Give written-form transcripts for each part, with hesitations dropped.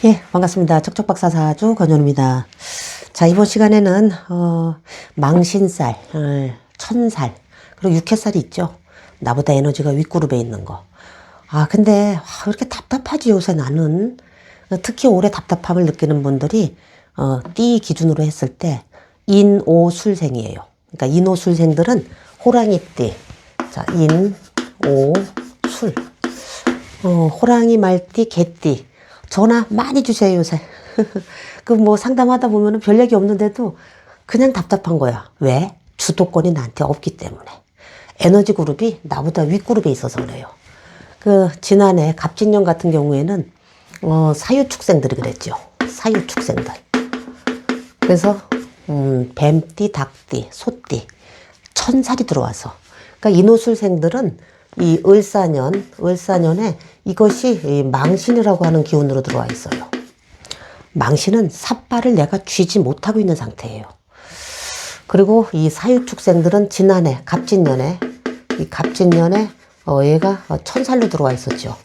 예, 반갑습니다. 척척박사사주 권현우입니다. 자, 이번 시간에는 망신살, 천살, 그리고 육해살이 있죠. 나보다 에너지가 윗그룹에 있는 거. 근데 왜 이렇게 답답하지 요새 나는. 특히 올해 답답함을 느끼는 분들이 띠 기준으로 했을 때 인오술생이에요. 그러니까 인오술생들은 호랑이띠, 자, 인오술, 호랑이, 말띠, 개띠. 전화 많이 주세요, 요새. 그 뭐 상담하다 보면은 별 얘기 없는데도 그냥 답답한 거야. 왜? 주도권이 나한테 없기 때문에. 에너지 그룹이 나보다 윗그룹에 있어서 그래요. 그 지난해 갑진년 같은 경우에는 사유축생들이 그랬죠. 사유축생들. 그래서 뱀띠, 닭띠, 소띠, 천살이 들어와서. 그러니까 인호술생들은 이 을사년에 이것이 이 망신이라고 하는 기운으로 들어와 있어요. 망신은 삿발을 내가 쥐지 못하고 있는 상태예요. 그리고 이 사유축생들은 지난해 갑진년에 얘가 천살로 들어와 있었죠.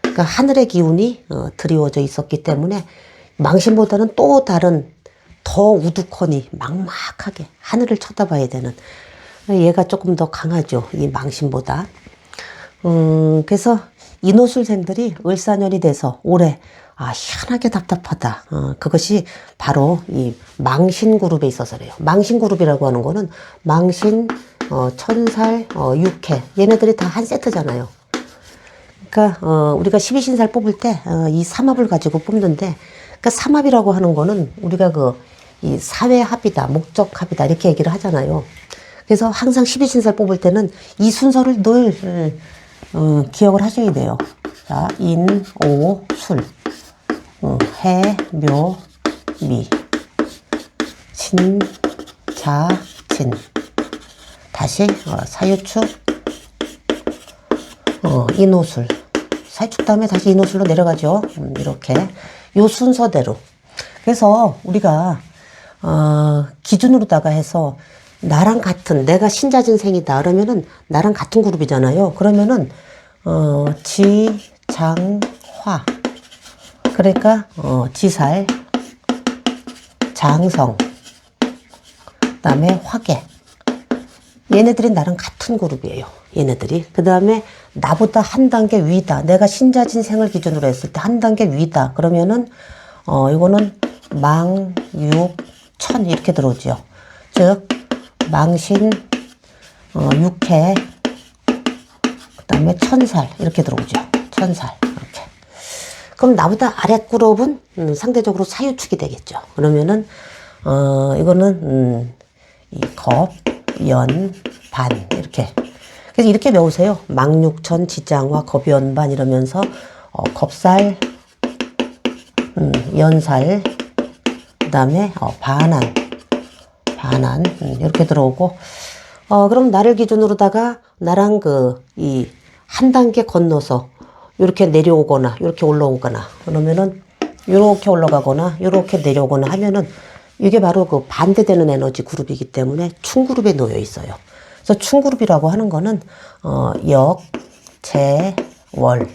그러니까 하늘의 기운이 드리워져 있었기 때문에 망신보다는 또 다른 더 우두커니 막막하게 하늘을 쳐다봐야 되는, 얘가 조금 더 강하죠. 이 망신보다. 그래서 인호술생들이 을사년이 돼서 올해 희한하게 답답하다. 그것이 바로 이 망신 그룹에 있어서 그래요. 망신 그룹이라고 하는 거는 망신, 천살, 육해, 얘네들이 다 한 세트잖아요. 그러니까 우리가 12신살 뽑을 때 이 삼합을 가지고 뽑는데, 그러니까 삼합이라고 하는 거는 우리가 이 사회합이다, 목적합이다 이렇게 얘기를 하잖아요. 그래서 항상 12신살 뽑을 때는 이 순서를 늘 기억을 하셔야 돼요. 자, 인, 오, 술, 해, 묘, 미, 신, 자, 진. 다시 사유축, 인호술. 사유축 다음에 다시 인호술로 내려가죠. 이렇게 요 순서대로. 그래서 우리가 기준으로다가 해서 나랑 같은, 내가 신자진생이다 그러면은 나랑 같은 그룹이잖아요. 그러면은 지, 장, 화. 그러니까 지살, 장성, 그다음에 화계. 얘네들이 나랑 같은 그룹이에요. 얘네들이. 그다음에 나보다 한 단계 위다. 내가 신자진생을 기준으로 했을 때 한 단계 위다. 그러면은 이거는 망, 육, 천 이렇게 들어오죠. 즉 망신, 육해, 그다음에 천살 이렇게 들어오죠. 천살 이렇게. 그럼 나보다 아래 그룹은 상대적으로 사유축이 되겠죠. 그러면은 이거는 이 겁, 연, 반 이렇게. 그래서 이렇게 외우세요. 망육천, 지장화, 겁연반 이러면서 겁살, 연살, 그다음에 반한 이렇게 들어오고. 그럼 나를 기준으로다가 나랑 이 한 단계 건너서 이렇게 내려오거나 이렇게 올라오거나 그러면은 이렇게 올라가거나 이렇게 내려오거나 하면은 이게 바로 그 반대되는 에너지 그룹이기 때문에 충그룹에 놓여 있어요. 그래서 충그룹이라고 하는 거는 역, 재, 월.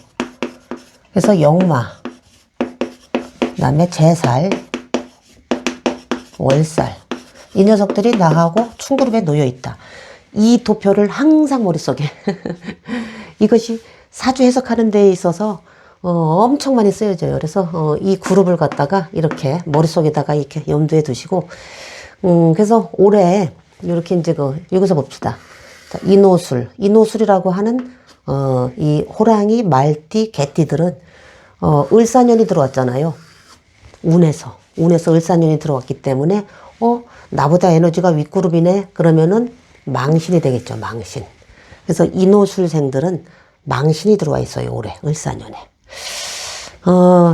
그래서 역마, 그다음에 재살, 월살. 이 녀석들이 나하고 충그룹에 놓여 있다. 이 도표를 항상 머릿속에 이것이 사주 해석하는 데에 있어서 엄청 많이 쓰여져요. 그래서 이 그룹을 갖다가 이렇게 머릿속에다가 이렇게 염두에 두시고, 그래서 올해 이렇게 이제 여기서 봅시다. 자, 인호술이라고 하는 이 호랑이, 말띠, 개띠들은 을사년이 들어왔잖아요. 운에서 을사년이 들어왔기 때문에 나보다 에너지가 윗그룹이네. 그러면은 망신이 되겠죠. 망신. 그래서 인호술생들은 망신이 들어와 있어요. 올해 을사년에.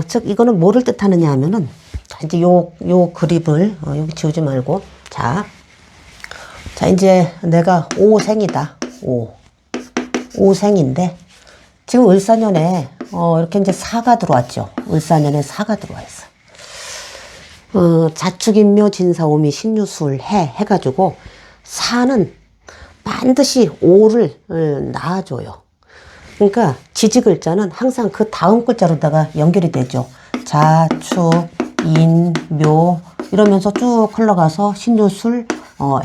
즉 이거는 뭐를 뜻하느냐 하면은 이제 요 그립을 여기 지우지 말고 자 이제 내가 오생이다. 오생인데 지금 을사년에 이렇게 이제 사가 들어왔죠. 을사년에 사가 들어와 있어. 자축인묘 진사오미 신유술 해가지고 사는 반드시 오를 낳아줘요. 그러니까 지지 글자는 항상 그 다음 글자로다가 연결이 되죠. 자, 축, 인, 묘 이러면서 쭉 흘러가서 신유술,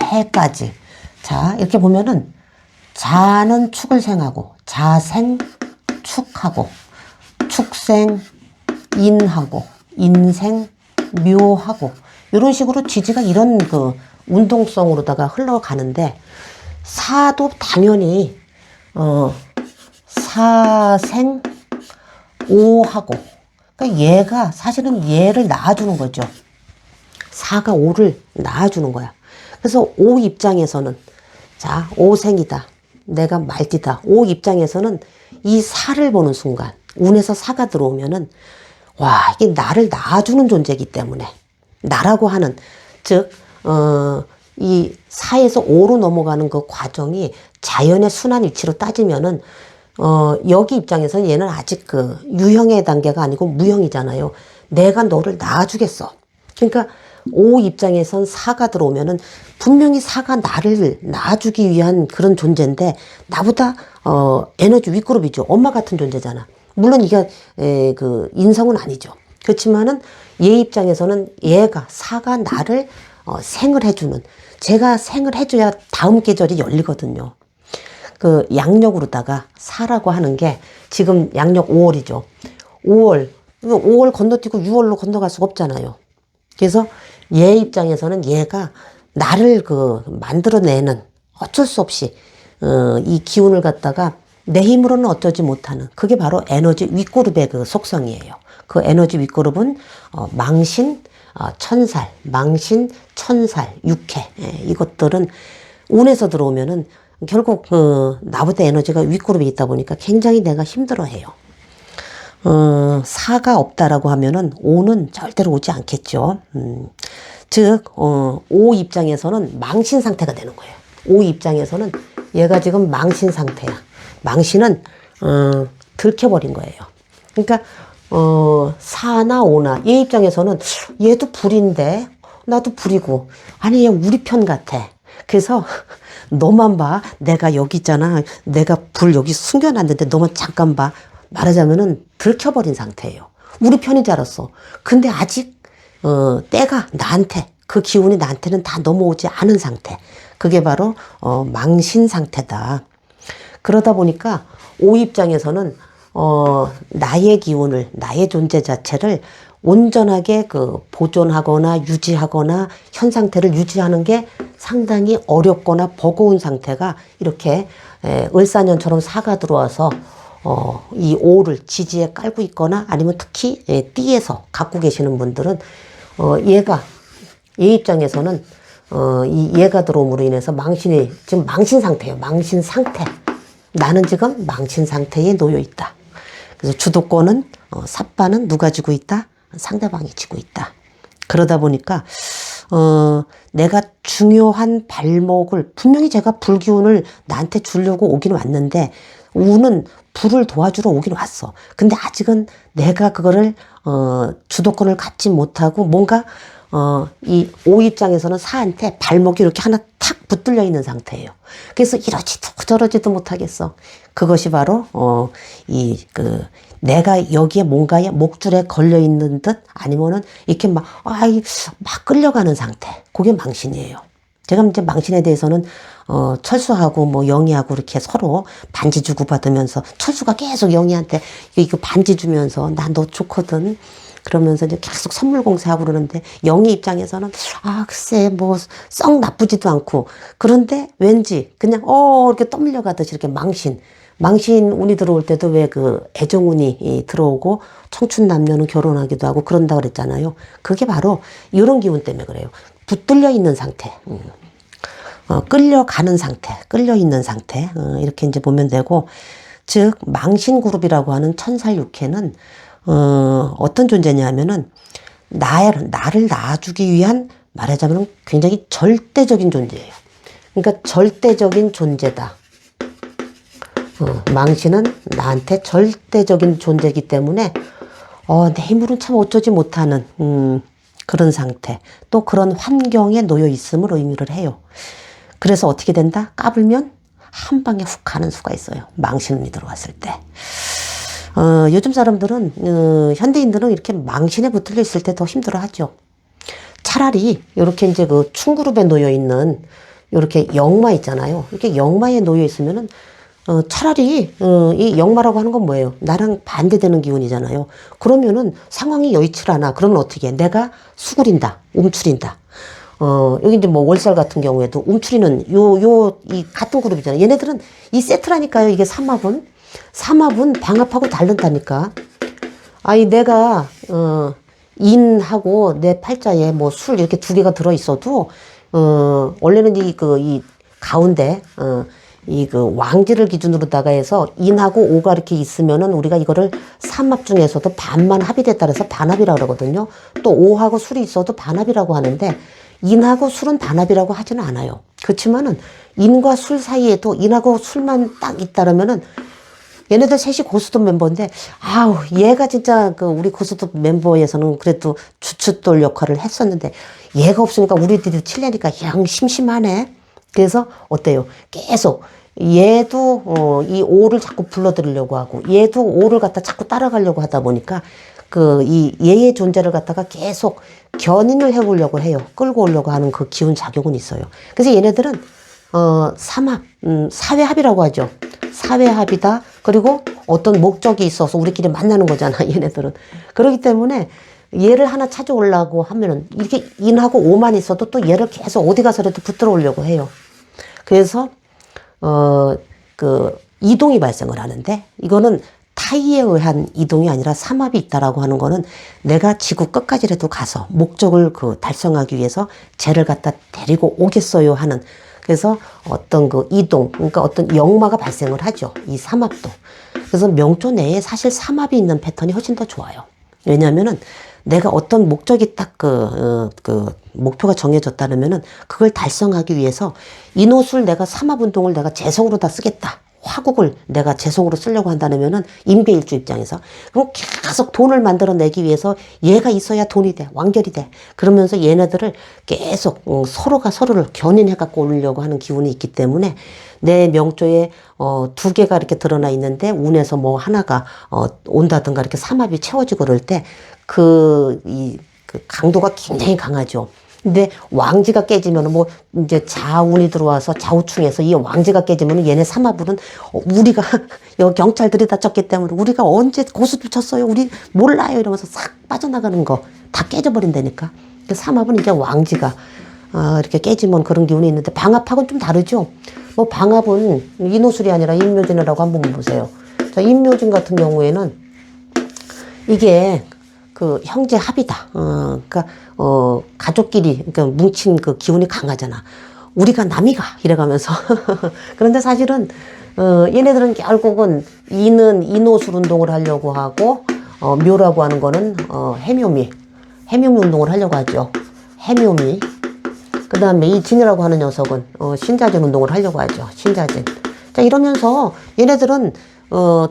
해까지. 자, 이렇게 보면은 자는 축을 생하고 자생, 축하고 축생, 인하고 인생, 묘하고 이런 식으로 지지가 이런 그 운동성으로다가 흘러가는데 사도 당연히 사생, 오하고 그러니까 얘가 사실은 얘를 낳아주는 거죠. 사가 오를 낳아주는 거야. 그래서 오 입장에서는 자, 오생이다. 내가 말띠다. 오 입장에서는 이 사를 보는 순간 운에서 사가 들어오면은 와, 이게 나를 낳아주는 존재이기 때문에 나라고 하는 즉 이 사에서 오로 넘어가는 그 과정이 자연의 순환 이치로 따지면은 여기 입장에서는 얘는 아직 그 유형의 단계가 아니고 무형이잖아요. 내가 너를 낳아주겠어. 그러니까 오 입장에선 사가 들어오면은 분명히 사가 나를 낳아주기 위한 그런 존재인데 나보다 에너지 윗그룹이죠. 엄마 같은 존재잖아. 물론 이게 그 인성은 아니죠. 그렇지만은 얘 입장에서는 얘가 사가 나를 생을 해주는 제가 생을 해줘야 다음 계절이 열리거든요. 그 양력으로다가 사라고 하는 게 지금 양력 5월이죠. 5월 건너뛰고 6월로 건너갈 수가 없잖아요. 그래서 얘 입장에서는 얘가 나를 그 만들어내는 어쩔 수 없이 이 기운을 갖다가 내 힘으로는 어쩌지 못하는 그게 바로 에너지 윗그룹의 그 속성이에요. 그 에너지 윗그룹은 망신, 천살, 망신, 천살, 육해 이것들은 운에서 들어오면은 결국 나보다 에너지가 윗그룹에 있다 보니까 굉장히 내가 힘들어해요. 사가 없다라고 하면은 오는 절대로 오지 않겠죠. 즉, 오 입장에서는 망신 상태가 되는 거예요. 오 입장에서는 얘가 지금 망신 상태야. 망신은 들켜버린 거예요. 그러니까 사나 오나 얘 입장에서는 얘도 불인데 나도 불이고 아니 얘 우리 편 같아. 그래서 너만 봐. 내가 여기 있잖아. 내가 불 여기 숨겨놨는데 너만 잠깐 봐. 말하자면은 들켜버린 상태예요. 우리 편인 줄 알았어. 근데 아직 때가 나한테 그 기운이 나한테는 다 넘어오지 않은 상태. 그게 바로 망신 상태다. 그러다 보니까 오 입장에서는 나의 기운을 나의 존재 자체를 온전하게 그 보존하거나 유지하거나 현 상태를 유지하는 게 상당히 어렵거나 버거운 상태가 이렇게 을사년처럼 사가 들어와서 이 오를 지지에 깔고 있거나 아니면 특히 띠에서 갖고 계시는 분들은 얘가 얘 입장에서는 이 얘가 들어옴으로 인해서 망신이 지금 망신 상태예요. 망신 상태. 나는 지금 망신 상태에 놓여 있다. 그래서 주도권은 삿바는 누가 쥐고 있다? 상대방이 쥐고 있다. 그러다 보니까 내가 중요한 발목을 분명히 제가 불기운을 나한테 주려고 오긴 왔는데 운은 불을 도와주러 오긴 왔어. 근데 아직은 내가 그거를 주도권을 갖지 못하고 뭔가 이 오 입장에서는 사한테 발목이 이렇게 하나 탁 붙들려 있는 상태예요. 그래서 이러지도 저러지도 못하겠어. 그것이 바로 내가 여기에 뭔가에 목줄에 걸려 있는 듯 아니면은 이렇게 막 끌려가는 상태. 그게 망신이에요. 제가 이제 망신에 대해서는 철수하고 뭐 영희하고 이렇게 서로 반지 주고 받으면서 철수가 계속 영희한테 이거 반지 주면서 나 너 좋거든. 그러면서 이제 계속 선물 공세하고 그러는데 영희 입장에서는 글쎄 뭐 썩 나쁘지도 않고 그런데 왠지 그냥 이렇게 떠밀려 가듯이 이렇게 망신 운이 들어올 때도 왜 그 애정운이 들어오고 청춘 남녀는 결혼하기도 하고 그런다 그랬잖아요. 그게 바로 이런 기운 때문에 그래요. 붙들려 있는 상태. 끌려가는 상태, 끌려 있는 상태. 이렇게 이제 보면 되고, 즉, 망신 그룹이라고 하는 천살육해는, 어떤 존재냐면은, 나를 낳아주기 위한, 말하자면 굉장히 절대적인 존재예요. 그러니까 절대적인 존재다. 망신은 나한테 절대적인 존재이기 때문에, 내 힘으로는 참 어쩌지 못하는, 그런 상태. 또 그런 환경에 놓여 있음을 의미를 해요. 그래서 어떻게 된다? 까불면 한 방에 훅 가는 수가 있어요. 망신운이 들어왔을 때. 요즘 사람들은, 현대인들은 이렇게 망신에 붙들려 있을 때 더 힘들어 하죠. 차라리, 이렇게 이제 그 충그룹에 놓여 있는, 이렇게 역마 있잖아요. 이렇게 역마에 놓여 있으면은, 차라리, 이 역마라고 하는 건 뭐예요? 나랑 반대되는 기운이잖아요. 그러면은 상황이 여의치 않아. 그러면 어떻게 해? 내가 수그린다. 움츠린다. 여기 이제 뭐 월살 같은 경우에도 움츠리는 이 같은 그룹이잖아요. 얘네들은 이 세트라니까요. 이게 삼합은. 삼합은 방합하고 다른다니까. 아니, 내가, 인하고 내 팔자에 뭐 술 이렇게 두 개가 들어있어도, 원래는 이 가운데, 이 그 왕지를 기준으로다가 해서 인하고 오가 이렇게 있으면은 우리가 이거를 삼합 중에서도 반만 합이 됐다 그래서 반합이라고 그러거든요. 또 오하고 술이 있어도 반합이라고 하는데 인하고 술은 반합이라고 하지는 않아요. 그렇지만은 인과 술 사이에도 인하고 술만 딱 있다라면은 얘네들 셋이 고스톱 멤버인데, 아우, 얘가 진짜 그 우리 고스톱 멤버에서는 그래도 주춧돌 역할을 했었는데, 얘가 없으니까 우리들이 칠려니까 영 심심하네. 그래서 어때요? 계속 얘도 이 오를 자꾸 불러들이려고 하고 얘도 오를 갖다 자꾸 따라가려고 하다 보니까 이 얘의 존재를 갖다가 계속 견인을 해보려고 해요. 끌고 오려고 하는 그 기운 작용은 있어요. 그래서 얘네들은 삼합, 사회합이라고 하죠. 사회합이다. 그리고 어떤 목적이 있어서 우리끼리 만나는 거잖아, 얘네들은. 그렇기 때문에 얘를 하나 찾아오려고 하면은 이렇게 인하고 오만 있어도 또 얘를 계속 어디 가서라도 붙들어 오려고 해요. 그래서 이동이 발생을 하는데 이거는 타의에 의한 이동이 아니라 삼합이 있다라고 하는 거는 내가 지구 끝까지라도 가서 목적을 달성하기 위해서 쟤를 갖다 데리고 오겠어요 하는, 그래서 어떤 이동, 그러니까 어떤 역마가 발생을 하죠. 이 삼합도. 그래서 명조 내에 사실 삼합이 있는 패턴이 훨씬 더 좋아요. 왜냐면은 내가 어떤 목적이 딱 목표가 정해졌다면은 그걸 달성하기 위해서 인호술 내가 삼합운동을 내가 재성으로 다 쓰겠다. 화국을 내가 재성으로 쓰려고 한다면은 임계일주 입장에서 그럼 계속 돈을 만들어내기 위해서 얘가 있어야 돈이 돼. 완결이 돼. 그러면서 얘네들을 계속 서로가 서로를 견인해 갖고 오려고 하는 기운이 있기 때문에 내 명조에 두 개가 이렇게 드러나 있는데 운에서 뭐 하나가 온다든가 이렇게 삼합이 채워지고 그럴 때 그 강도가 굉장히 강하죠. 근데 왕지가 깨지면은 뭐 이제 자운이 들어와서 좌우충에서 이 왕지가 깨지면은 얘네 삼합은 우리가 여기 경찰들이 다 쳤기 때문에 우리가 언제 고수를 쳤어요. 우리 몰라요. 이러면서 싹 빠져나가는 거 다 깨져버린다니까. 삼합은 이제 왕지가 이렇게 깨지면 그런 기운이 있는데 방합하고는 좀 다르죠. 뭐 방합은 인호술이 아니라 인묘진이라고 한번 보세요. 자, 인묘진 같은 경우에는 이게 형제 합이다. 그러니까 가족끼리 그러니까 뭉친 그 기운이 강하잖아. 우리가 남이가 이래가면서 그런데 사실은 얘네들은 결국은 이는 인호술 운동을 하려고 하고 묘라고 하는 거는 해묘미 운동을 하려고 하죠. 해묘미. 그 다음에 이 진이라고 하는 녀석은 신자진 운동을 하려고 하죠. 신자진. 자, 이러면서 얘네들은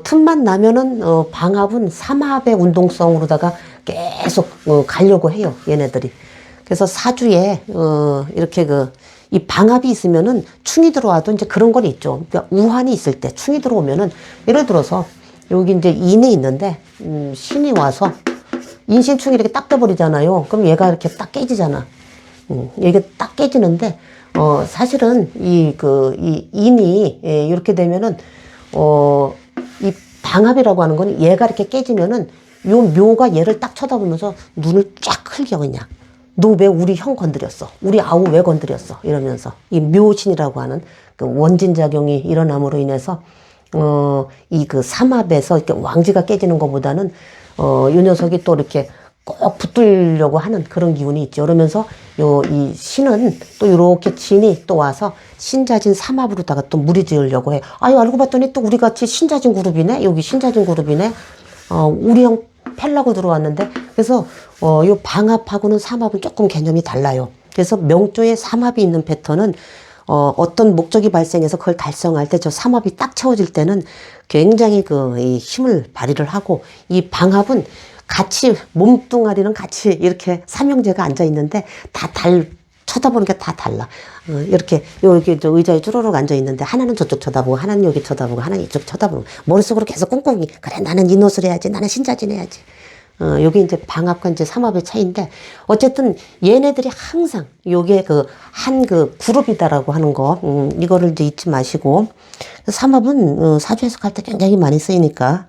틈만 나면은 방합은 삼합의 운동성으로다가 계속 가려고 해요. 얘네들이. 그래서 사주에 이렇게 이 방합이 있으면은 충이 들어와도 이제 그런 건 있죠. 그러니까 우한이 있을 때 충이 들어오면은 예를 들어서 여기 이제 인이 있는데 신이 와서 인신충이 이렇게 딱 떠버리잖아요. 그럼 얘가 이렇게 딱 깨지잖아. 이게 딱 깨지는데 사실은 이 인이 이렇게 되면은 이 방합이라고 하는 건 얘가 이렇게 깨지면은 요 묘가 얘를 딱 쳐다보면서 눈을 쫙 흘겨 그냥. 너 왜 우리 형 건드렸어? 우리 아우 왜 건드렸어? 이러면서 이 묘신이라고 하는 그 원진 작용이 일어남으로 인해서 이 삼합에서 이렇게 왕지가 깨지는 것보다는 이 녀석이 또 이렇게 꼭 붙들려고 하는 그런 기운이 있죠. 그러면서 이 신은 또 이렇게 진이 또 와서 신자진 삼합으로다가 또 무리 지으려고 해. 아유, 알고 봤더니 또 우리 같이 신자진 그룹이네? 여기 신자진 그룹이네? 우리 형 팰라고 들어왔는데, 그래서 요 방합하고는 삼합은 조금 개념이 달라요. 그래서 명조에 삼합이 있는 패턴은 어떤 목적이 발생해서 그걸 달성할 때 저 삼합이 딱 채워질 때는 굉장히 이 힘을 발휘를 하고, 이 방합은 같이 몸뚱아리는 같이 이렇게 삼형제가 앉아 있는데 다 쳐다보는 게 다 달라. 이렇게 여기 저 의자에 쭈루룩 앉아 있는데 하나는 저쪽 쳐다보고 하나는 여기 쳐다보고 하나는 이쪽 쳐다보고 머릿속으로 계속 꿍꿍이 그래 나는 이 노릇을 해야지 나는 신자진 해야지. 요게 이제 방합과 이제 삼합의 차이인데 어쨌든 얘네들이 항상 요게 그 한 그 그룹이다라고 하는 거 이거를 이제 잊지 마시고 삼합은 사주 해석할 때 굉장히 많이 쓰이니까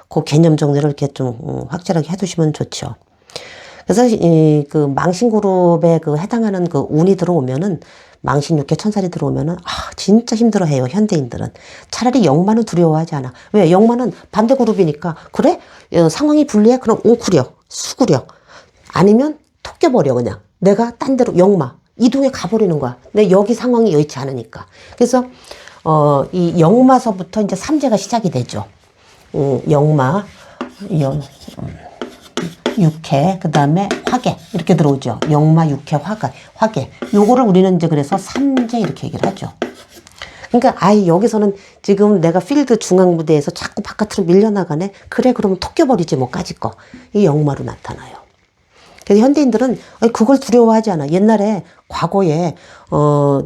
그 개념 정리를 이렇게 좀 확실하게 해두시면 좋죠. 그래서 그 망신그룹에 그 해당하는 그 운이 들어오면은 망신 육회 천살이 들어오면은 진짜 힘들어해요. 현대인들은 차라리 역마는 두려워하지 않아. 왜? 역마는 반대 그룹이니까 그래 상황이 불리해 그럼 웅크려 수구려 아니면 톡 깨버려 그냥 내가 딴 데로 역마 이동해 가버리는 거야. 근데 여기 상황이 여의치 않으니까. 그래서 이 역마서부터 이제 삼재가 시작이 되죠. 역마 육회, 그 다음에 화계 이렇게 들어오죠. 역마, 육회, 화계. 요거를 우리는 이제 그래서 삼재 이렇게 얘기를 하죠. 그러니까 여기서는 지금 내가 필드 중앙 무대에서 자꾸 바깥으로 밀려나가네. 그래 그러면 톡껴버리지 뭐까짓 거. 이 역마로 나타나요. 그래서 현대인들은 그걸 두려워하지 않아. 옛날에 과거에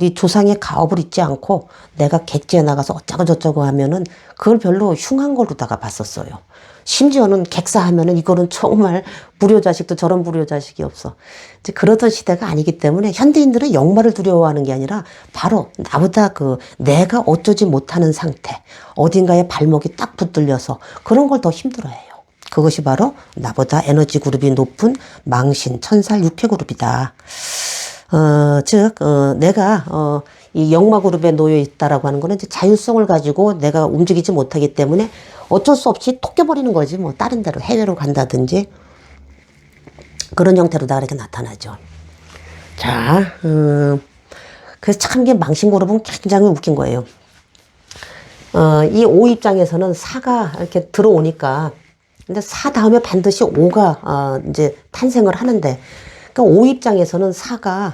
이 조상의 가업을 잊지 않고 내가 객지에 나가서 어쩌고 저쩌고 하면은 그걸 별로 흉한 걸로다가 봤었어요. 심지어는 객사하면은 이거는 정말 불효자식도 저런 불효자식이 없어. 이제 그러던 시대가 아니기 때문에 현대인들은 역마를 두려워하는 게 아니라 바로 나보다 그 내가 어쩌지 못하는 상태, 어딘가에 발목이 딱 붙들려서 그런 걸 더 힘들어해요. 그것이 바로 나보다 에너지 그룹이 높은 망신, 천살, 육회 그룹이다. 즉, 내가, 이 역마 그룹에 놓여 있다라고 하는 거는 이제 자율성을 가지고 내가 움직이지 못하기 때문에 어쩔 수 없이 톡 깨버리는 거지. 뭐, 다른 데로 해외로 간다든지 그런 형태로 다 이렇게 나타나죠. 자, 그래서 참 이게 망신 그룹은 굉장히 웃긴 거예요. 이 오 입장에서는 사가 이렇게 들어오니까 근데 사 다음에 반드시 오가 이제 탄생을 하는데 그러니까 오 입장에서는 사가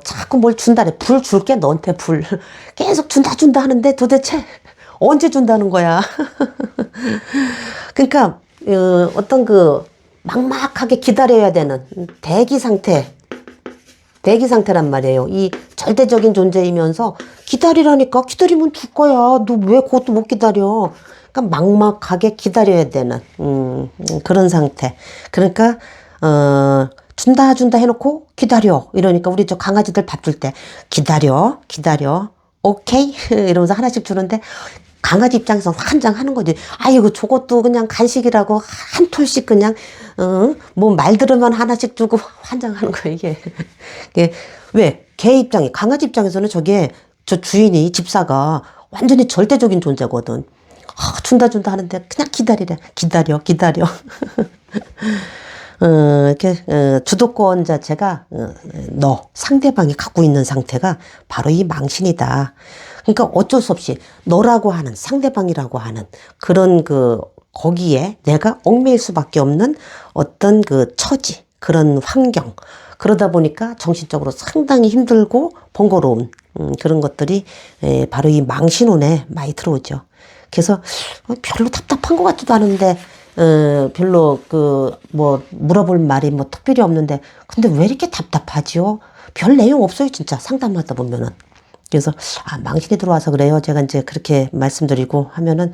자꾸 뭘 준다래. 불 줄게 너한테 불. 계속 준다 하는데 도대체 언제 준다는 거야. 그러니까 어떤 그 막막하게 기다려야 되는 대기 상태란 말이에요. 이 절대적인 존재이면서 기다리라니까 기다리면 줄 거야. 너 왜 그것도 못 기다려. 그러니까 막막하게 기다려야 되는 그런 상태. 그러니까 준다 해놓고 기다려 이러니까 우리 저 강아지들 밥 줄 때 기다려 오케이 이러면서 하나씩 주는데 강아지 입장에서 환장하는 거지. 아이고 저것도 그냥 간식이라고 한 톨씩 그냥 뭐 말 들으면 하나씩 주고 환장하는 거야 이게. 왜? 개 입장이 강아지 입장에서는 저게 저 주인이 집사가 완전히 절대적인 존재거든. 준다 하는데 그냥 기다려. 이렇게 주도권 자체가 상대방이 갖고 있는 상태가 바로 이 망신이다. 그러니까 어쩔 수 없이 너라고 하는 상대방이라고 하는 그런 거기에 내가 얽매일 수밖에 없는 어떤 그 처지, 그런 환경. 그러다 보니까 정신적으로 상당히 힘들고 번거로운 그런 것들이 바로 이 망신운에 많이 들어오죠. 그래서 별로 답답한 것 같지도 않은데 별로 뭐 물어볼 말이 뭐 특별히 없는데 근데 왜 이렇게 답답하지요? 별 내용 없어요 진짜 상담하다 보면은. 그래서 망신이 들어와서 그래요. 제가 이제 그렇게 말씀드리고 하면은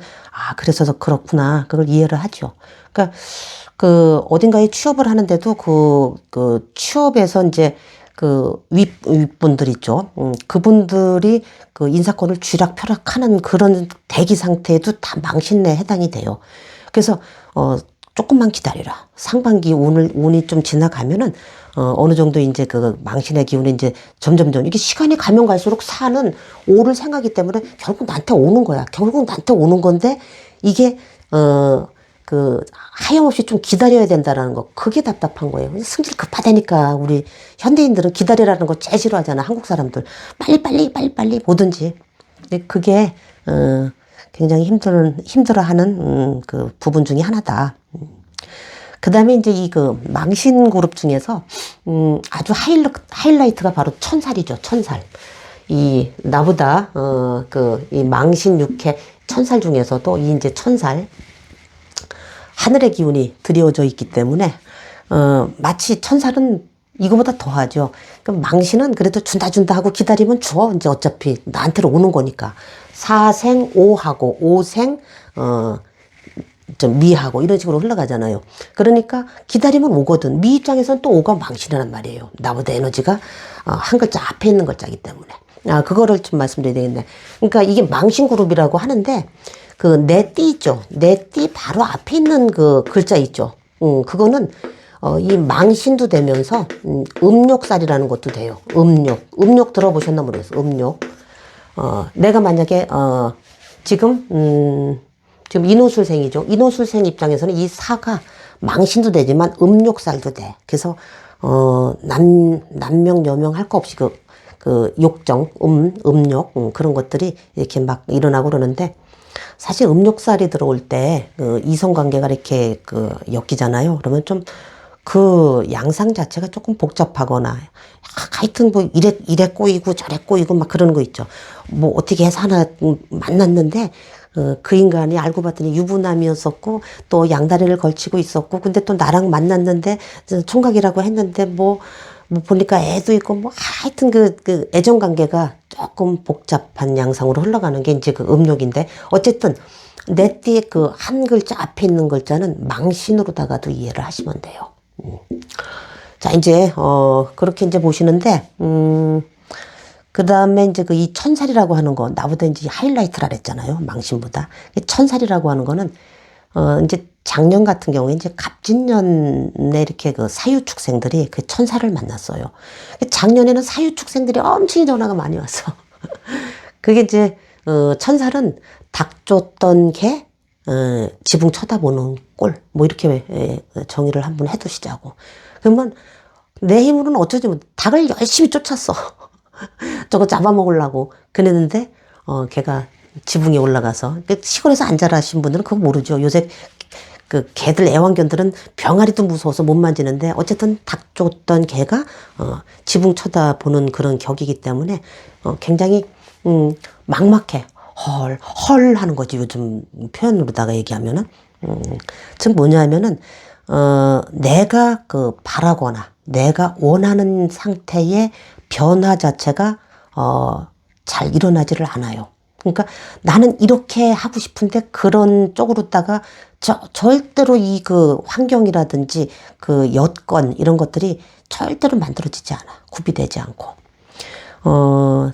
그래서 그렇구나 그걸 이해를 하죠. 그러니까 어딘가에 취업을 하는데도 그 취업에서 이제 윗분들 있죠. 그분들이 인사권을 쥐락펴락하는 그런 대기 상태에도 다 망신에 해당이 돼요. 그래서, 조금만 기다려라. 상반기 운이 좀 지나가면은, 어느 정도 이제 망신의 기운이 이제 점점, 이게 시간이 가면 갈수록 사는 오를 생각하기 때문에 결국 나한테 오는 거야. 결국 나한테 오는 건데, 이게, 하염없이 좀 기다려야 된다라는 거. 그게 답답한 거예요. 승질 급하다니까. 우리 현대인들은 기다리라는 거 제일 싫어하잖아. 한국 사람들. 빨리 뭐든지. 근데 그게, 굉장히 힘들어하는, 그 부분 중에 하나다. 그 다음에 이제 망신 그룹 중에서, 아주 하이라이트가 바로 천살이죠. 천살. 나보다, 이 망신 육회 천살 중에서도 이제 천살. 하늘의 기운이 드리워져 있기 때문에 마치 천살은 이거보다 더 하죠. 그럼 망신은 그래도 준다 하고 기다리면 줘. 이제 어차피 나한테로 오는 거니까. 사생 오하고 오생 좀 미하고 이런 식으로 흘러가잖아요. 그러니까 기다리면 오거든. 미 입장에서는 또 오가 망신이란 말이에요. 나보다 에너지가 한 글자 앞에 있는 글자이기 때문에. 그거를 좀 말씀드려야 되겠네. 그러니까 이게 망신 그룹이라고 하는데 그 내 띠 있죠. 내 띠 바로 앞에 있는 그 글자 있죠. 그거는 이 망신도 되면서 음욕살이라는 것도 돼요. 음욕 들어보셨나 모르겠어요. 음욕. 내가 만약에 지금 인호술생이죠. 인호술생 입장에서는 이 사가 망신도 되지만 음욕살도 돼. 그래서 남명 여명 할 거 없이 그 욕정, 음욕 그런 것들이 이렇게 막 일어나고 그러는데 사실 음욕살이 들어올 때 이성관계가 이렇게 엮이잖아요. 그러면 좀 그 양상 자체가 조금 복잡하거나 하여튼 뭐 이래 꼬이고 저래 꼬이고 막 그러는 거 있죠. 뭐 어떻게 해서 하나 만났는데 그 인간이 알고 봤더니 유부남이었었고 또 양다리를 걸치고 있었고 근데 또 나랑 만났는데 총각이라고 했는데 뭐 보니까 애도 있고 뭐 하여튼 그 애정 관계가 조금 복잡한 양상으로 흘러가는 게 이제 그 음욕인데 어쨌든 내 띠의 그 한 글자 앞에 있는 글자는 망신으로다가도 이해를 하시면 돼요. 자 이제 그렇게 이제 보시는데 그 다음에 이제 그 이 천살이라고 하는 거 나보다 이제 하이라이트라 그랬잖아요. 망신보다 천살이라고 하는 거는 이제 작년 같은 경우에 이제 갑진년에 이렇게 그 사유축생들이 그 천사를 만났어요. 작년에는 사유축생들이 엄청 전화가 많이 왔어. 그게 이제 천살은 닭 쫓던 개 지붕 쳐다보는 꼴 뭐 이렇게 정의를 한번 해두시자고. 그러면 내 힘으로는 어쩌지 못 닭을 열심히 쫓았어. 저거 잡아먹으려고 그랬는데 걔가 지붕에 올라가서 시골에서 안 자라신 분들은 그거 모르죠. 요새 그 개들 애완견들은 병아리도 무서워서 못 만지는데 어쨌든 닭 쫓던 개가 지붕 쳐다보는 그런 격이기 때문에 굉장히 막막해. 헐 하는 거지 요즘 표현으로다가 얘기하면은 즉 뭐냐면은 내가 바라거나 내가 원하는 상태의 변화 자체가 잘 일어나지를 않아요. 그러니까 나는 이렇게 하고 싶은데 그런 쪽으로다가 절대로 이 환경이라든지 여건 이런 것들이 절대로 만들어지지 않아. 구비되지 않고.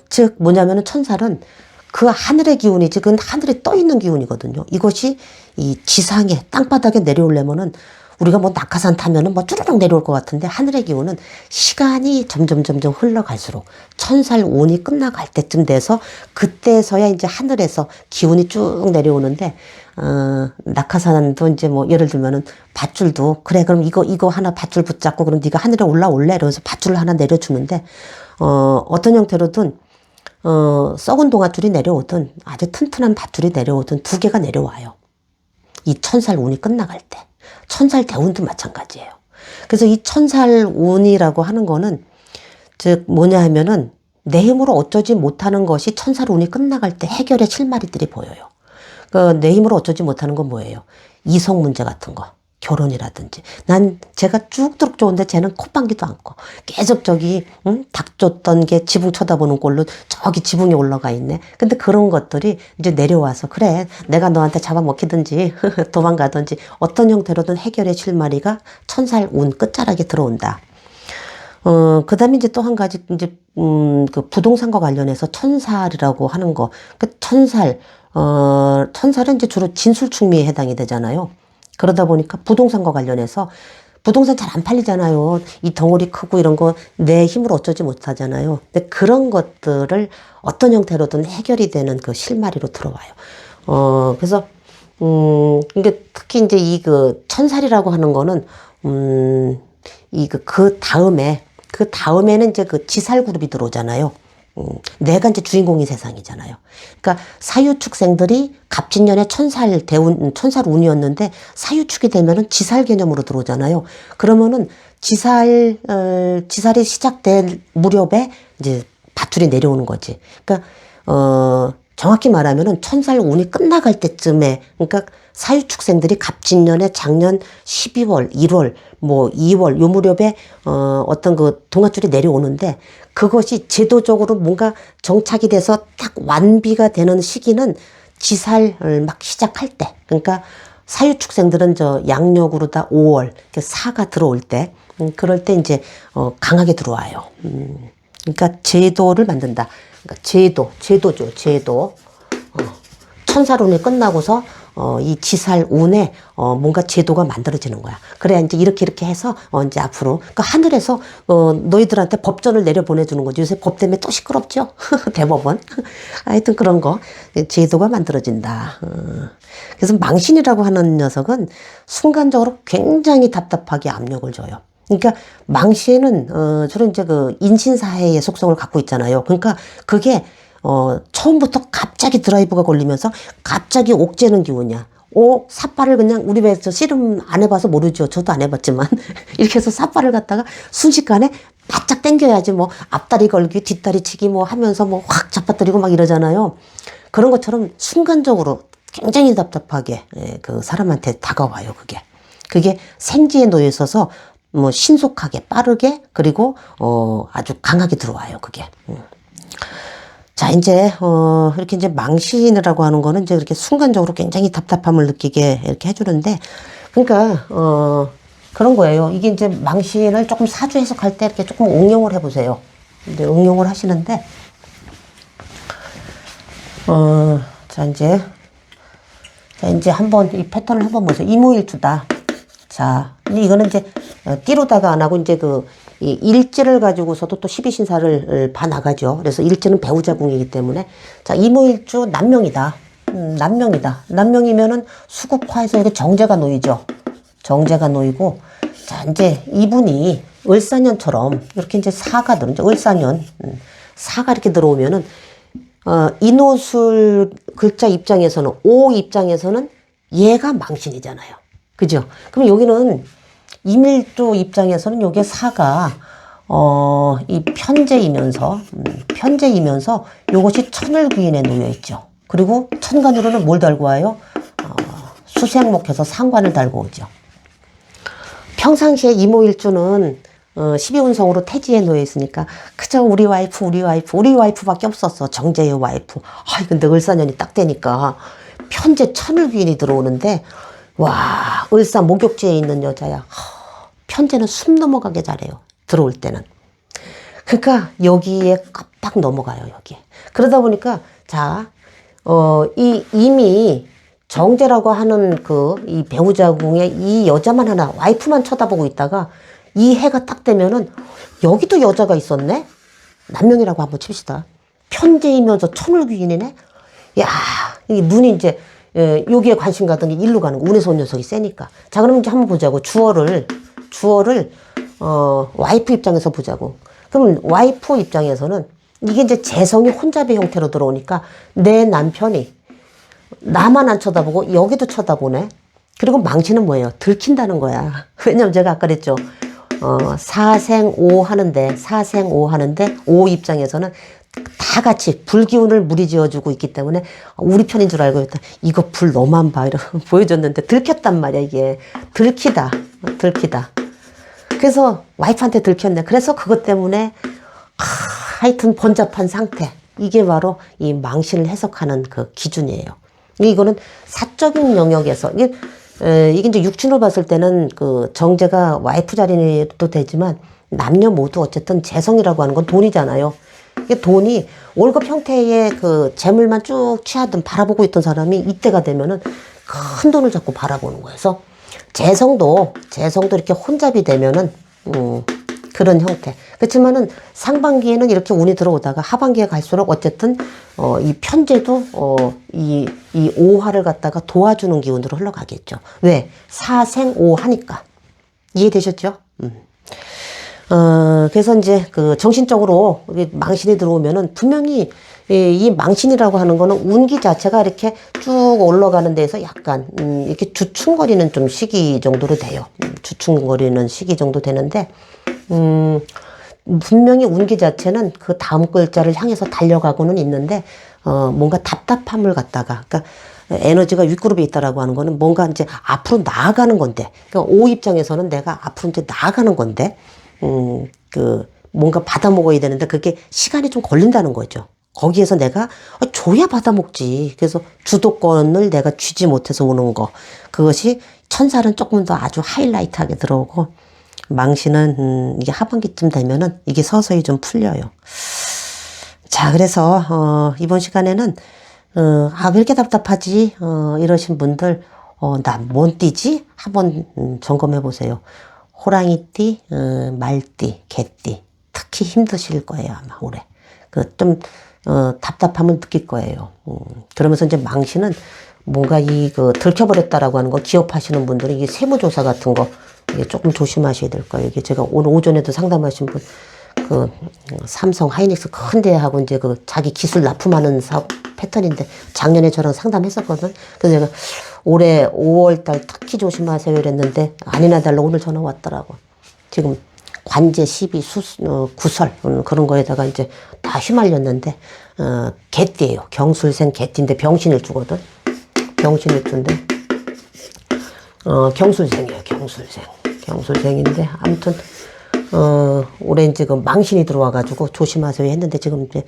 즉 뭐냐면은 천살은 그 하늘의 기운이지 그건 하늘에 떠 있는 기운이거든요. 이것이 이 지상에 땅바닥에 내려오려면은 우리가 뭐 낙하산 타면은 뭐 쭈르륵 내려올 것 같은데 하늘의 기운은 시간이 점점 흘러갈수록 천살 운이 끝나갈 때쯤 돼서 그때서야 이제 하늘에서 기운이 쭉 내려오는데 낙하산도 이제 뭐 예를 들면은 밧줄도 그래 그럼 이거 하나 밧줄 붙잡고 그럼 네가 하늘에 올라올래 이러면서 밧줄을 하나 내려주는데 어떤 형태로든 썩은 동아줄이 내려오든 아주 튼튼한 밧줄이 내려오든 두 개가 내려와요. 이 천살 운이 끝나갈 때. 천살 대운도 마찬가지예요. 그래서 이 천살 운이라고 하는 거는 즉 뭐냐 하면은 내 힘으로 어쩌지 못하는 것이 천살 운이 끝나갈 때 해결의 실마리들이 보여요. 내 힘으로 어쩌지 못하는 건 뭐예요? 이성 문제 같은 거. 결혼이라든지. 난 제가 쭉쭉 좋은데 쟤는 콧방귀도 않고 계속 닭 쫓던 게 지붕 쳐다보는 꼴로 저기 지붕에 올라가 있네. 근데 그런 것들이 이제 내려와서 그래 내가 너한테 잡아먹히든지 도망가든지 어떤 형태로든 해결의 실마리가 천살 운 끝자락에 들어온다. 그 다음에 이제 또 한 가지 이제 그 부동산과 관련해서 천살이라고 하는 거. 천살은 이제 주로 진술충미에 해당이 되잖아요. 그러다 보니까 부동산과 관련해서 부동산 잘 안 팔리잖아요. 이 덩어리 크고 이런 거 내 힘으로 어쩌지 못하잖아요. 근데 그런 것들을 어떤 형태로든 해결이 되는 그 실마리로 들어와요. 그래서 이게 특히 이제 이 천살이라고 하는 거는 그 다음에는 이제 지살 그룹이 들어오잖아요. 내가 이제 주인공이 세상이잖아요. 그러니까 사유축생들이 갑진년에 천살 운이었는데 사유축이 되면은 지살 개념으로 들어오잖아요. 그러면은 지살이 시작될 무렵에 이제 밧줄이 내려오는 거지. 그러니까 정확히 말하면은 천살 운이 끝나갈 때쯤에, 그러니까 사유축생들이 갑진년에 작년 12월, 1월, 뭐 2월 요 무렵에 어떤 그 동아줄이 내려오는데, 그것이 제도적으로 뭔가 정착이 돼서 딱 완비가 되는 시기는 지살을 막 시작할 때, 그러니까 사유축생들은 저 양력으로 다 5월 사가 들어올 때, 그럴 때 이제 강하게 들어와요. 그러니까 제도를 만든다. 그러니까 제도죠, 제도. 천살운이 끝나고서 이 지살운에 뭔가 제도가 만들어지는 거야. 그래야 이제 이렇게 해서 이제 앞으로, 그러니까 하늘에서 너희들한테 법전을 내려 보내주는 거지. 요새 법 때문에 또 시끄럽죠. 대법원. 하여튼 그런 거 제도가 만들어진다. 그래서 망신이라고 하는 녀석은 순간적으로 굉장히 답답하게 압력을 줘요. 그러니까 망신은 주로 이제 그 인신사해의 속성을 갖고 있잖아요. 그러니까 그게 처음부터 갑자기 드라이브가 걸리면서 갑자기 옥죄는 기운이야. 삿발을 그냥, 우리 배에서 씨름 안 해봐서 모르죠. 저도 안 해봤지만. 이렇게 해서 삿발을 갖다가 순식간에 바짝 당겨야지 뭐 앞다리 걸기, 뒷다리 치기 뭐 하면서 뭐 확 잡아뜨리고 막 이러잖아요. 그런 것처럼 순간적으로 굉장히 답답하게 그 사람한테 다가와요, 그게. 그게 생지에 놓여 있어서 뭐 신속하게, 빠르게, 그리고 아주 강하게 들어와요, 그게. 자, 이제, 이렇게 이제 망신이라고 하는 거는 이제 이렇게 순간적으로 굉장히 답답함을 느끼게 이렇게 해주는데, 그러니까, 그런 거예요. 이게 이제 망신을 조금 사주 해석할 때 이렇게 조금 응용을 해보세요. 이제 응용을 하시는데, 자, 이제 한번 이 패턴을 한번 보세요. 이무일주다. 자, 이거는 이제, 띠로다가 안 하고 이제 이 일지를 가지고서도 또 12신사를 봐 나가죠. 그래서 일지는 배우자궁이기 때문에. 자, 이무일주 남명이다. 남명이다. 남명이면은 수국화에서 이게 정제가 놓이죠. 정제가 놓이고, 자, 이제 이분이 을사년처럼 이렇게 이제 사가 들어오죠. 을사년. 사가 이렇게 들어오면은, 인호술 글자 입장에서는, 오 입장에서는 얘가 망신이잖아요. 그죠? 그럼 여기는 이밀도 입장에서는 요게 사가 이 편제이면서 요것이 천을귀인에 놓여 있죠. 그리고 천간으로는 뭘 달고 와요? 수생목해서 상관을 달고 오죠. 평상시에 이모일주는 12운성으로 태지에 놓여 있으니까 그저 우리 와이프밖에 없었어. 정제의 와이프. 근데 을사년이 딱 되니까 편제 천을귀인이 들어오는데, 와, 을사 목욕지에 있는 여자야. 편제는 숨 넘어가게 잘해요. 들어올 때는. 그러니까 여기에 깜빡 넘어가요, 여기에. 그러다 보니까, 자, 이미 정제라고 하는 이 배우자궁에 이 여자만 하나, 와이프만 쳐다보고 있다가 이 해가 딱 되면은 여기도 여자가 있었네? 남명이라고 한번 칩시다. 편제이면서 천을귀인이네? 야, 이 눈이 이제, 여기에 관심 가던 게 일로 가는 거. 운에서 온 녀석이 세니까. 자, 그럼 이제 한번 보자고. 주어를, 와이프 입장에서 보자고. 그럼 와이프 입장에서는 이게 이제 재성이 혼잡의 형태로 들어오니까 내 남편이 나만 안 쳐다보고 여기도 쳐다보네. 그리고 망치는 뭐예요? 들킨다는 거야. 왜냐면 제가 아까 그랬죠. 사생오 하는데, 오 입장에서는 다 같이 불기운을 무리지어주고 있기 때문에 우리 편인 줄 알고 있다. 이거 불 너만 봐. 이러고 보여줬는데 들켰단 말이야, 이게. 들키다. 그래서 와이프한테 들켰네. 그래서 그것 때문에 하여튼 번잡한 상태. 이게 바로 이 망신을 해석하는 그 기준이에요. 이거는 사적인 영역에서, 이게 이제 육친으로 봤을 때는 그 정제가 와이프 자리도 되지만 남녀 모두 어쨌든 재성이라고 하는 건 돈이잖아요. 이게 돈이 월급 형태의 그 재물만 쭉 취하든 바라보고 있던 사람이 이때가 되면은 큰 돈을 자꾸 바라보는 거예요. 그래서 재성도 이렇게 혼잡이 되면은 그런 형태. 그렇지만은 상반기에는 이렇게 운이 들어오다가 하반기에 갈수록 어쨌든 이 편제도 이 오화를 갖다가 도와주는 기운으로 흘러가겠죠. 왜? 사생오 하니까. 이해되셨죠? 그래서 이제 그 정신적으로 망신이 들어오면은 분명히 이 망신이라고 하는 거는 운기 자체가 이렇게 쭉 올라가는 데서 약간 이렇게 주춤거리는 좀 시기 정도로 돼요. 주춤거리는 시기 정도 되는데 분명히 운기 자체는 그 다음 글자를 향해서 달려가고는 있는데, 뭔가 답답함을 갖다가, 그러니까 에너지가 윗그룹에 있다라고 하는 거는 뭔가 이제 앞으로 나아가는 건데, 그러니까 오 입장에서는 내가 앞으로 이제 나아가는 건데, 뭔가 받아먹어야 되는데 그게 시간이 좀 걸린다는 거죠. 거기에서 내가 줘야 받아먹지. 그래서 주도권을 내가 쥐지 못해서 오는 거. 그것이 천사는 조금 더 아주 하이라이트하게 들어오고, 망신은 이게 하반기쯤 되면은 이게 서서히 좀 풀려요. 자, 그래서 이번 시간에는 왜 이렇게 답답하지? 이러신 분들 나 뭔 띠지? 한번 점검해 보세요. 호랑이띠, 말띠, 개띠 특히 힘드실 거예요, 아마 올해. 좀 답답함을 느낄 거예요. 그러면서 이제 망신은 뭔가 들켜버렸다라고 하는 거, 기업하시는 분들은 이게 세무조사 같은 거 이게 조금 조심하셔야 될 거예요. 이게 제가 오늘 오전에도 상담하신 분, 삼성 하이닉스 큰 데하고 이제 자기 기술 납품하는 사업 패턴인데, 작년에 저랑 상담했었거든. 그래서 제가 올해 5월달 특히 조심하세요 이랬는데, 아니나 달라 오늘 전화 왔더라고. 지금 관제, 시비, 구설, 그런 거에다가 이제 다 휘말렸는데, 개띠예요. 경술생 개띠인데 병신일주거든. 병신일주인데, 경술생이에요. 경술생인데, 아무튼, 올해 이제 망신이 들어와가지고 조심하세요 했는데, 지금 이제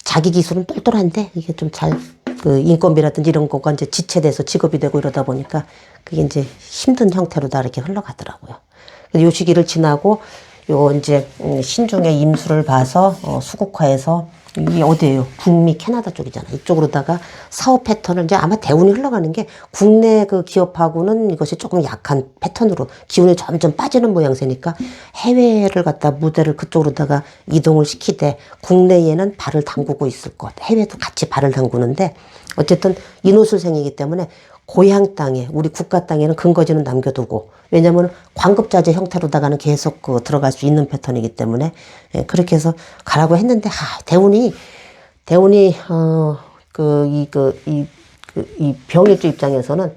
자기 기술은 똘똘한데, 이게 좀 인건비라든지 이런 거가 이제 지체돼서 직업이 되고 이러다 보니까, 그게 이제 힘든 형태로 다 이렇게 흘러가더라고요. 요 시기를 지나고, 이제 신중의 임수를 봐서, 수국화해서, 이게 어디예요? 북미 캐나다 쪽이잖아. 이쪽으로다가 사업 패턴을 이제 아마 대운이 흘러가는 게, 국내 기업하고는 이것이 조금 약한 패턴으로 기운이 점점 빠지는 모양새니까, 해외를 갖다 무대를 그쪽으로다가 이동을 시키되, 국내에는 발을 담그고 있을 것. 해외도 같이 발을 담그는데, 어쨌든 인호술생이기 때문에 고향 땅에, 우리 국가 땅에는 근거지는 남겨두고, 왜냐면 관급자재 형태로다가는 계속 들어갈 수 있는 패턴이기 때문에, 그렇게 해서 가라고 했는데, 대운이 이 병일주 입장에서는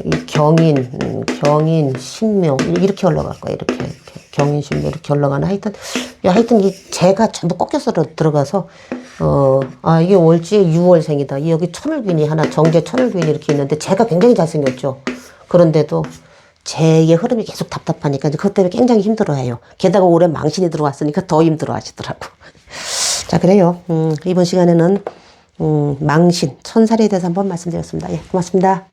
이 경인, 신묘 이렇게 올라갈 거예요. 이렇게 경인, 신묘 이렇게 올라가는, 하여튼 이 재가 전부 꺾여서 들어가서, 이게 월지의 6월생이다. 여기 천을균이 하나, 정제 천을균이 이렇게 있는데, 재가 굉장히 잘생겼죠. 그런데도 재의 흐름이 계속 답답하니까 이제 그것 때문에 굉장히 힘들어해요. 게다가 올해 망신이 들어왔으니까 더 힘들어하시더라고. 자, 그래요. 이번 시간에는 망신, 천살에 대해서 한번 말씀드렸습니다. 예, 고맙습니다.